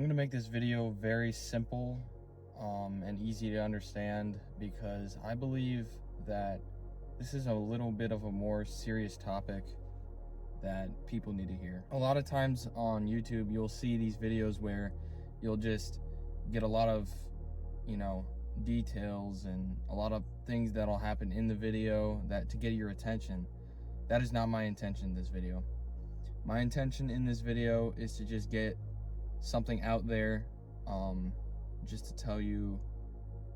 I'm gonna make this video very simple and easy to understand because I believe that this is a little bit of a more serious topic that people need to hear. A lot of times on YouTube, you'll see these videos where you'll just get a lot of, details and a lot of things that'll happen in the video that to get your attention. That is not my intention in this video. My intention in this video is to just get something out there, just to tell you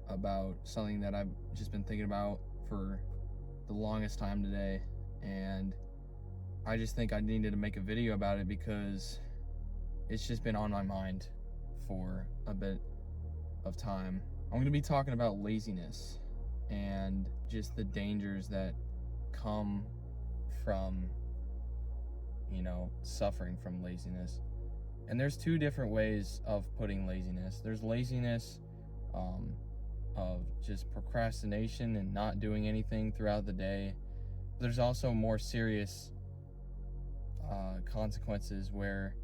about something that I've just been thinking about for the longest time today, and I just think I needed to make a video about it because it's just been on my mind for a bit of time. I'm going to be talking about laziness and just the dangers that come from, suffering from laziness. And there's two different ways of putting laziness. There's laziness of just procrastination and not doing anything throughout the day. There's also more serious consequences where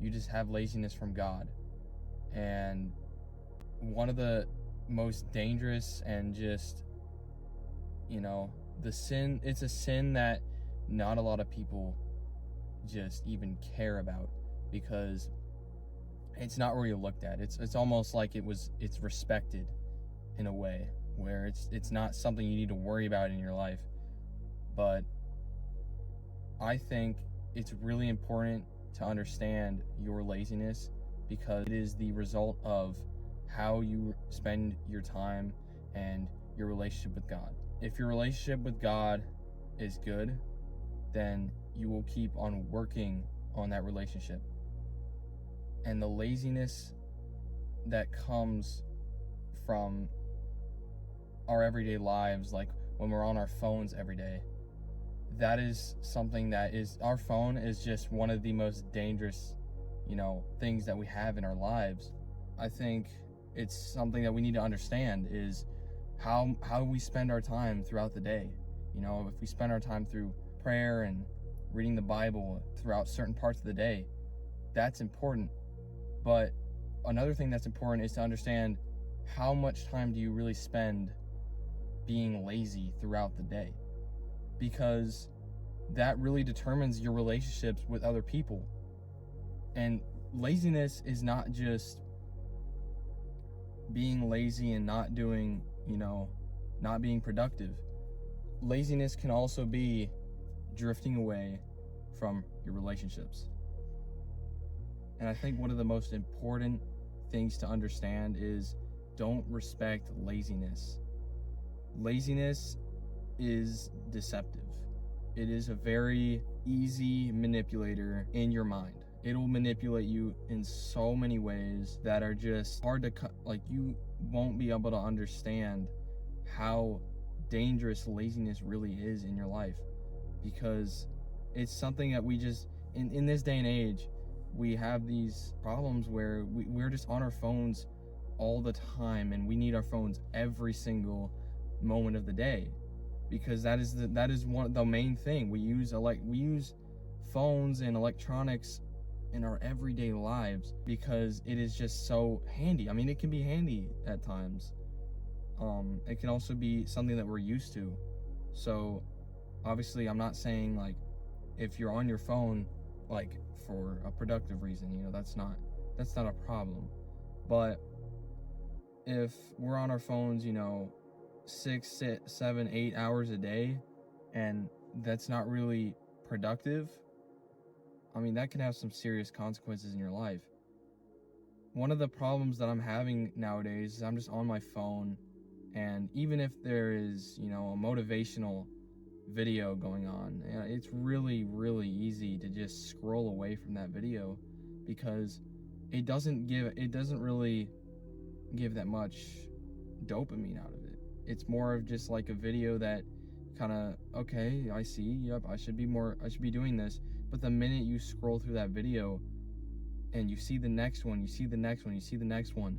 you just have laziness from God. And one of the most dangerous and just, it's a sin that not a lot of people just even care about, because it's not really looked at. It's almost like it's respected in a way where it's not something you need to worry about in your life. But I think it's really important to understand your laziness because it is the result of how you spend your time and your relationship with God. If your relationship with God is good, then you will keep on working on that relationship. And the laziness that comes from our everyday lives, like when we're on our phones every day, that is something that is, our phone is just one of the most dangerous, things that we have in our lives. I think it's something that we need to understand is how we spend our time throughout the day. If we spend our time through prayer and reading the Bible throughout certain parts of the day, that's important. But another thing that's important is to understand how much time do you really spend being lazy throughout the day, because that really determines your relationships with other people. And laziness is not just being lazy and not doing, not being productive. Laziness can also be drifting away from your relationships. And I think one of the most important things to understand is don't respect laziness. Laziness is deceptive. It is a very easy manipulator in your mind. It'll manipulate you in so many ways that are just hard to cut. Like, you won't be able to understand how dangerous laziness really is in your life, because it's something that we just, in this day and age, we have these problems where we're just on our phones all the time, and we need our phones every single moment of the day, because that is the main thing. We use phones and electronics in our everyday lives because it is just so handy. I mean, it can be handy at times. It can also be something that we're used to. So obviously I'm not saying like if you're on your phone like for a productive reason, that's not a problem. But if we're on our phones, 6, 7, 8 hours a day, and that's not really productive, I mean, that can have some serious consequences in your life. One of the problems that I'm having nowadays is I'm just on my phone, and even if there is, a motivational video going on, it's really, really easy to just scroll away from that video because it doesn't really give that much dopamine out of it. It's more of just like a video that kind of, okay, I see, yep, I should be doing this. But the minute you scroll through that video and you see the next one, you see the next one, you see the next one,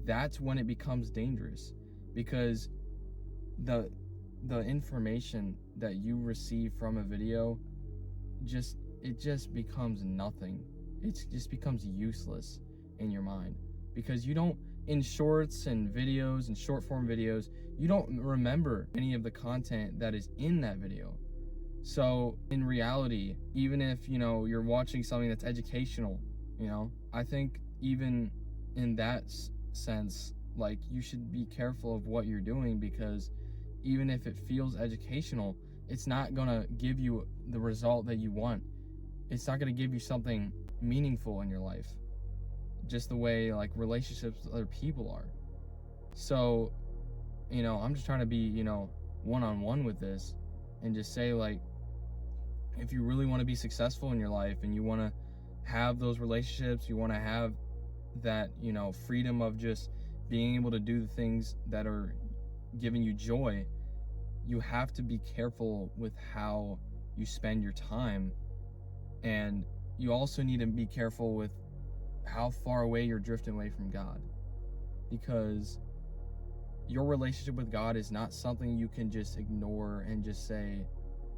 that's when it becomes dangerous, because the information that you receive from a video just becomes nothing. It just becomes useless. in your mind, because you don't, in shorts and videos and short form videos, you don't remember any of the content that is in that video. So in reality, even if, you're watching something that's educational, I think even in that sense, like, you should be careful of what you're doing, because even if it feels educational, it's not gonna give you the result that you want. It's not gonna give you something meaningful in your life, just the way like relationships with other people are. So, I'm just trying to be, one-on-one with this, and just say, like, if you really want to be successful in your life and you want to have those relationships, you want to have that, freedom of just being able to do the things that are giving you joy, you have to be careful with how you spend your time. And you also need to be careful with how far away you're drifting away from God, because your relationship with God is not something you can just ignore and just say,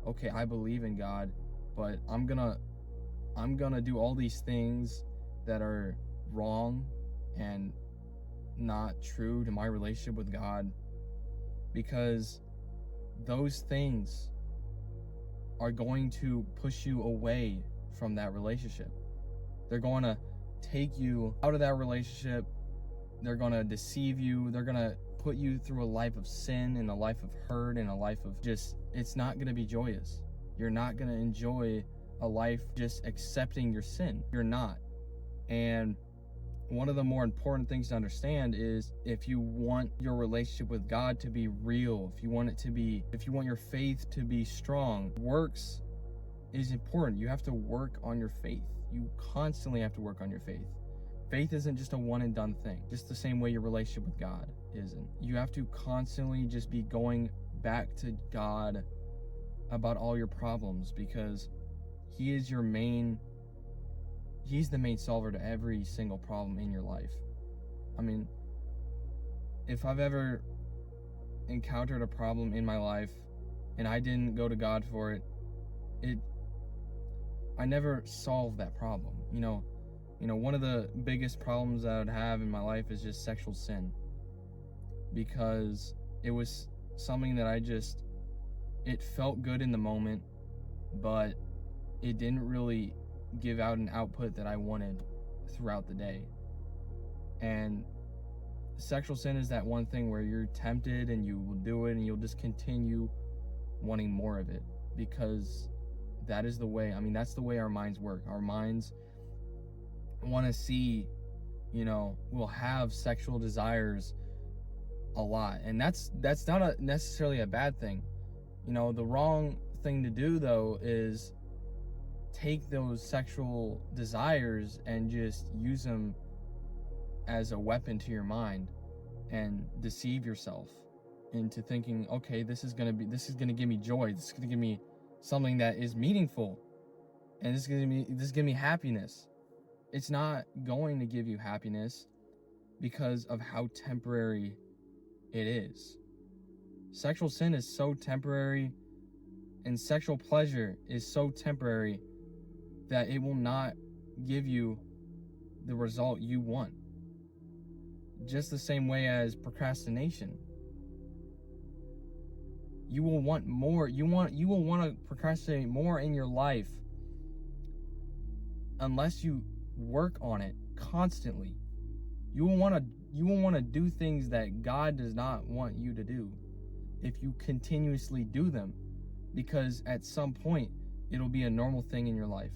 okay, I believe in God, but I'm gonna do all these things that are wrong and not true to my relationship with God, because those things are going to push you away from that relationship. They're going to take you out of that relationship. They're going to deceive you. They're going to put you through a life of sin and a life of hurt and a life of just, it's not going to be joyous. You're not going to enjoy a life just accepting your sin. You're not. And one of the more important things to understand is, if you want your relationship with God to be real, if you want your faith to be strong, works is important. You have to work on your faith. You constantly have to work on your faith. Faith isn't just a one and done thing, just the same way your relationship with God isn't. You have to constantly just be going back to God about all your problems, because He's the main solver to every single problem in your life. I mean, if I've ever encountered a problem in my life and I didn't go to God for it, I never solved that problem. One of the biggest problems that I would have in my life is just sexual sin, because it was something that it felt good in the moment, but it didn't really give out an output that I wanted throughout the day. And sexual sin is that one thing where you're tempted and you will do it and you'll just continue wanting more of it, because that is the way, that's the way our minds work. Our minds want to see, we'll have sexual desires a lot, and that's not necessarily a bad thing. The wrong thing to do, though, is take those sexual desires and just use them as a weapon to your mind and deceive yourself into thinking, okay, this is gonna give me joy, this is gonna give me something that is meaningful, and this is gonna give me happiness. It's not going to give you happiness, because of how temporary it is. Sexual sin is so temporary, and sexual pleasure is so temporary, that it will not give you the result you want. Just the same way as procrastination. You will want more. You will want to procrastinate more in your life unless you work on it constantly. You will want to do things that God does not want you to do if you continuously do them, because at some point it'll be a normal thing in your life.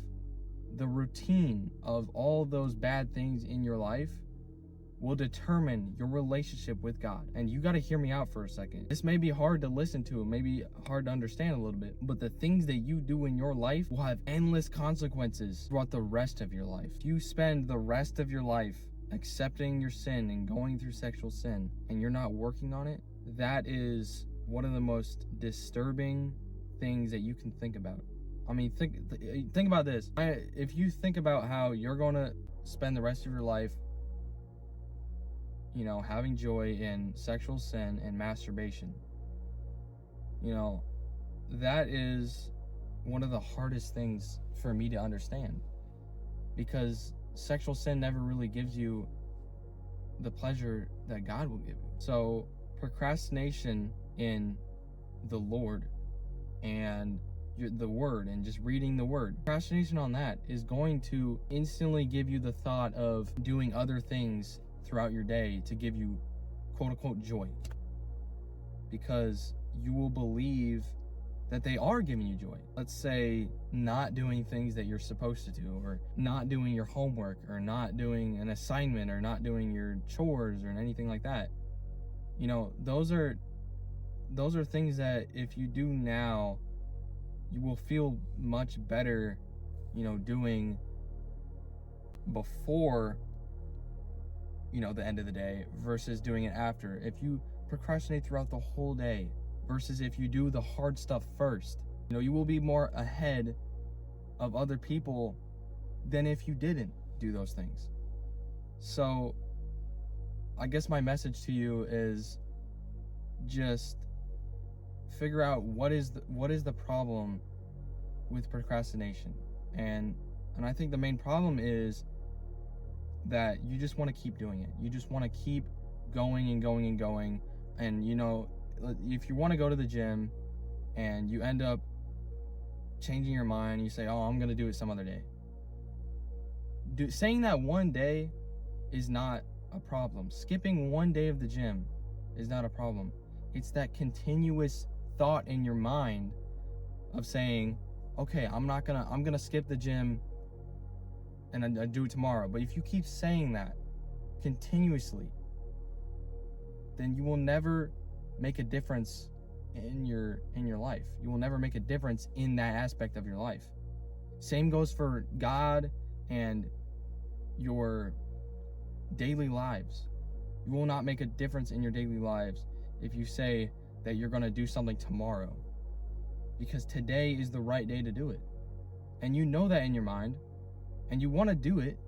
The routine of all those bad things in your life will determine your relationship with God. And you got to hear me out for a second. This may be hard to listen to, it may be hard to understand a little bit, but the things that you do in your life will have endless consequences throughout the rest of your life. If you spend the rest of your life accepting your sin and going through sexual sin, and you're not working on it, that is one of the most disturbing things that you can think about. Think about this. If you think about how you're going to spend the rest of your life, having joy in sexual sin and masturbation, that is one of the hardest things for me to understand, because sexual sin never really gives you the pleasure that God will give you. So procrastination in the Lord and the word and just reading the word, procrastination on that is going to instantly give you the thought of doing other things throughout your day to give you quote unquote joy, because you will believe that they are giving you joy. Let's say not doing things that you're supposed to do, or not doing your homework, or not doing an assignment, or not doing your chores or anything like that. You know, those are things that if you do now, you will feel much better, you know, doing before, you know, the end of the day versus doing it after. If you procrastinate throughout the whole day versus if you do the hard stuff first, you know, you will be more ahead of other people than if you didn't do those things. So I guess my message to you is just figure out what is the problem with procrastination. And I think the main problem is that you just want to keep doing it. You just want to keep going and going and going. And you know, if you want to go to the gym and you end up changing your mind, you say, oh, I'm going to do it some other day. Saying that one day is not a problem. Skipping one day of the gym is not a problem. It's that continuous thought in your mind of saying, okay, I'm going to skip the gym and I do it tomorrow. But if you keep saying that continuously, then you will never make a difference in your life. You will never make a difference in that aspect of your life. Same goes for God and your daily lives. You will not make a difference in your daily lives if you say that you're going to do something tomorrow, because today is the right day to do it. And you know that in your mind, and you want to do it,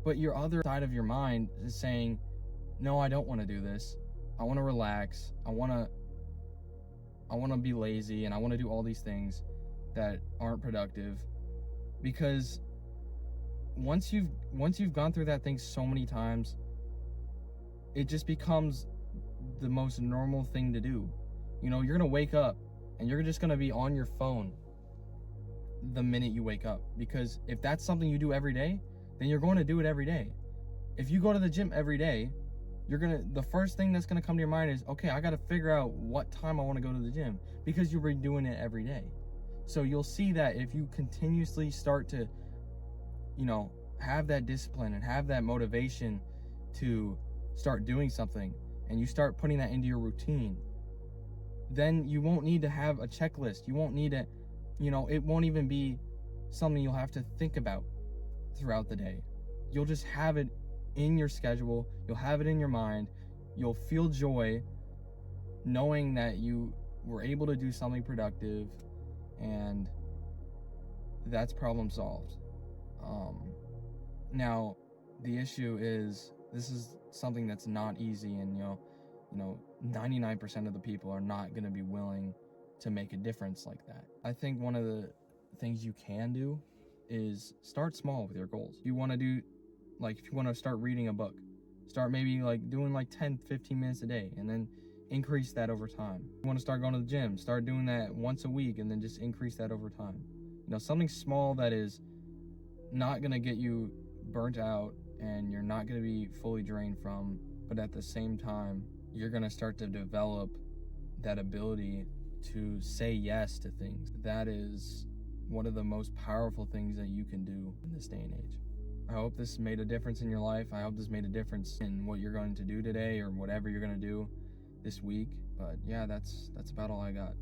but your other side of your mind is saying, no, I don't want to do this. I want to relax. I want to be lazy, and I want to do all these things that aren't productive. Because once you've gone through that thing so many times, it just becomes the most normal thing to do. You know, you're going to wake up and you're just going to be on your phone the minute you wake up, because if that's something you do every day, then you're going to do it every day. If you go to the gym every day, the first thing that's going to come to your mind is, okay, I got to figure out what time I want to go to the gym, because you've been doing it every day. So you'll see that if you continuously start to, you know, have that discipline and have that motivation to start doing something, and you start putting that into your routine, then you won't need to have a checklist. You won't need to, you know, it won't even be something you'll have to think about throughout the day. You'll just have it in your schedule. You'll have it in your mind. You'll feel joy knowing that you were able to do something productive, and that's problem solved. Now, the issue is, this is something that's not easy, and you know, 99% of the people are not going to be willing to make a difference like that. I think one of the things you can do is start small with your goals. You want to do, like, if you want to start reading a book, start maybe like doing like 10-15 minutes a day, and then increase that over time. You want to start going to the gym, start doing that once a week, and then just increase that over time. You know, something small that is not going to get you burnt out and you're not going to be fully drained from, but at the same time, you're going to start to develop that ability to say yes to things. That is one of the most powerful things that you can do in this day and age. I hope this made a difference in your life. I hope this made a difference in what you're going to do today, or whatever you're going to do this week. But yeah, that's about all I got.